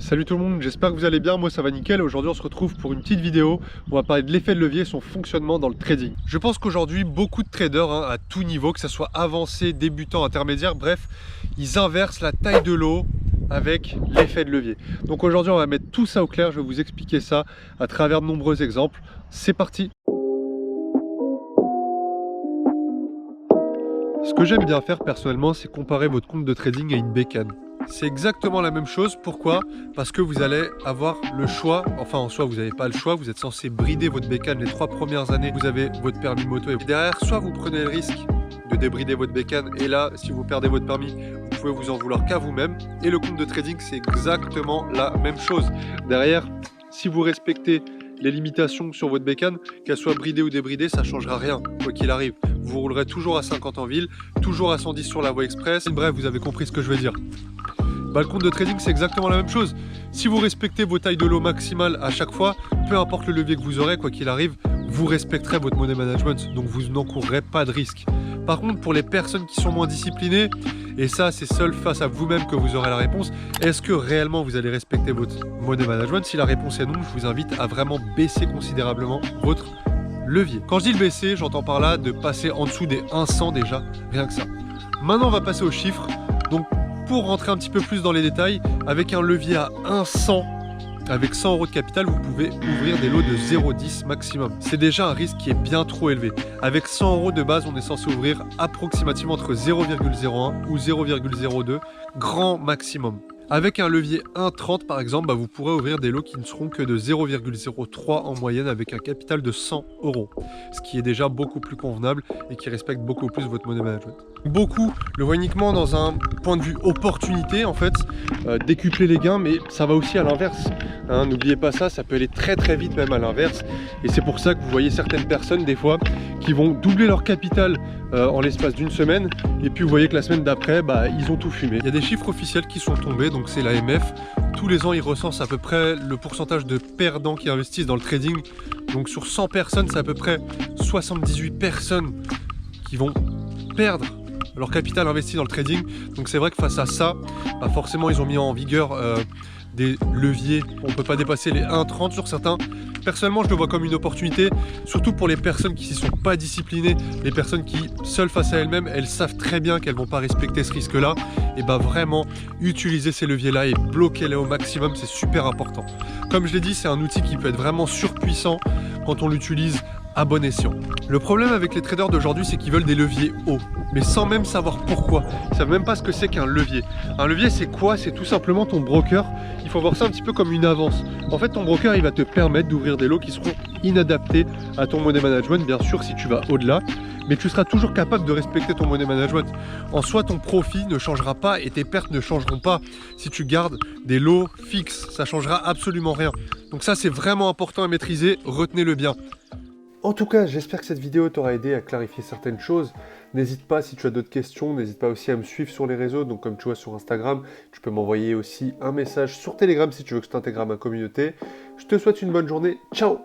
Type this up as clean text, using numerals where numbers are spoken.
Salut tout le monde, j'espère que vous allez bien, moi ça va nickel. Aujourd'hui on se retrouve pour une petite vidéo où on va parler de l'effet de levier et son fonctionnement dans le trading. Je pense qu'aujourd'hui beaucoup de traders à tout niveau, que ce soit avancé, débutant, intermédiaire, bref, ils inversent la taille de lot avec l'effet de levier. Donc aujourd'hui on va mettre tout ça au clair, je vais vous expliquer ça à travers de nombreux exemples. C'est parti! Ce que j'aime bien faire personnellement, c'est comparer votre compte de trading à une bécane. C'est exactement la même chose, pourquoi? Parce que vous allez avoir le choix, enfin en soi vous n'avez pas le choix, vous êtes censé brider votre bécane les 3 premières années, vous avez votre permis moto et derrière, soit vous prenez le risque de débrider votre bécane et là, si vous perdez votre permis, vous pouvez vous en vouloir qu'à vous-même. Et le compte de trading, c'est exactement la même chose. Derrière, si vous respectez les limitations sur votre bécane, qu'elle soit bridée ou débridée, ça ne changera rien, quoi qu'il arrive. Vous roulerez toujours à 50 en ville, toujours à 110 sur la voie express. Bref, vous avez compris ce que je veux dire. Le compte de trading, c'est exactement la même chose. Si vous respectez vos tailles de lot maximales à chaque fois, peu importe le levier que vous aurez, quoi qu'il arrive, vous respecterez votre money management, donc vous n'encourrez pas de risque. Par contre, pour les personnes qui sont moins disciplinées, et ça c'est seul face à vous-même que vous aurez la réponse, est-ce que réellement vous allez respecter votre money management? Si la réponse est non, je vous invite à vraiment baisser considérablement votre levier. Quand je dis le baisser, j'entends par là de passer en dessous des 100 déjà, rien que ça. Maintenant on va passer aux chiffres. Donc pour rentrer un petit peu plus dans les détails, avec un levier à 100, avec 100 € de capital, vous pouvez ouvrir des lots de 0,10 maximum. C'est déjà un risque qui est bien trop élevé. Avec 100 € de base, on est censé ouvrir approximativement entre 0,01 ou 0,02 grand maximum. Avec un levier 1,30 par exemple, vous pourrez ouvrir des lots qui ne seront que de 0,03 en moyenne avec un capital de 100 €. Ce qui est déjà beaucoup plus convenable et qui respecte beaucoup plus votre money management. Beaucoup le voient uniquement dans un point de vue opportunité en fait, décupler les gains, mais ça va aussi à l'inverse. N'oubliez pas ça, ça peut aller très très vite même à l'inverse. Et c'est pour ça que vous voyez certaines personnes des fois qui vont doubler leur capital en l'espace d'une semaine. Et puis vous voyez que la semaine d'après, ils ont tout fumé. Il y a des chiffres officiels qui sont tombés, donc c'est l'AMF. Tous les ans, ils recensent à peu près le pourcentage de perdants qui investissent dans le trading. Donc sur 100 personnes, c'est à peu près 78 personnes qui vont perdre leur capital investi dans le trading. Donc c'est vrai que face à ça, forcément ils ont mis en vigueur des leviers. On ne peut pas dépasser les 1,30 sur certains. Personnellement, je le vois comme une opportunité, surtout pour les personnes qui ne sont pas disciplinées, les personnes qui, seules face à elles-mêmes, elles savent très bien qu'elles ne vont pas respecter ce risque-là. Et vraiment, utiliser ces leviers-là et bloquer-les au maximum, c'est super important. Comme je l'ai dit, c'est un outil qui peut être vraiment surpuissant quand on l'utilise à bon escient. Le problème avec les traders d'aujourd'hui, c'est qu'ils veulent des leviers hauts, mais sans même savoir pourquoi. Ils ne savent même pas ce que c'est qu'un levier. Un levier, c'est quoi? C'est tout simplement ton broker. Il faut voir ça un petit peu comme une avance. En fait, ton broker, il va te permettre d'ouvrir des lots qui seront inadaptés à ton money management, bien sûr, si tu vas au-delà. Mais tu seras toujours capable de respecter ton money management. En soi, ton profit ne changera pas et tes pertes ne changeront pas si tu gardes des lots fixes. Ça ne changera absolument rien. Donc ça, c'est vraiment important à maîtriser. Retenez-le bien. En tout cas, j'espère que cette vidéo t'aura aidé à clarifier certaines choses. N'hésite pas, si tu as d'autres questions, n'hésite pas aussi à me suivre sur les réseaux. Donc comme tu vois sur Instagram, tu peux m'envoyer aussi un message sur Telegram si tu veux que je t'intègre à ma communauté. Je te souhaite une bonne journée. Ciao!